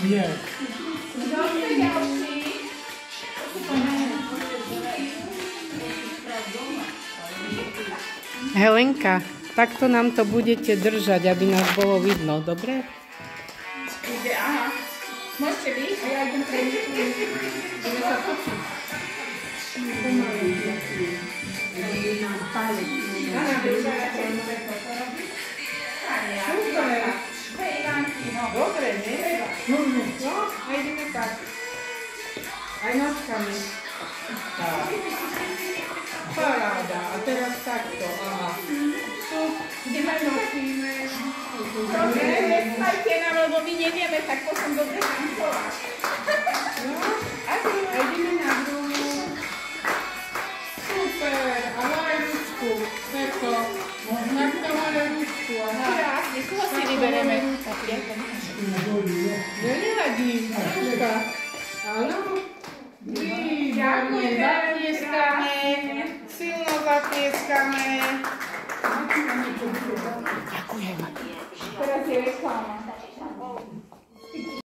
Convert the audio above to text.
Nie. Helenka, takto nám to budete držať, aby nás bolo vidno, dobre? Aha. Môžete byť? A ja idem pre nich. Budeme sa točiť. Dobre, nie? No, a ideme tak. Aj nožkami. Tak. Paráda. A teraz takto. Aha. Tu, kde ma nosíme. Dobre, nestajte nám, lebo my nevieme, tak potom dobre tancovať. No, a ideme na druhú. Super. A máme ručku. Takto. Takto máme ručku. Aha. Krásne, koho si vybereme? Nevadí. Ručka. Áno. Výborne. Zaplieskame. Silno zaplieskame.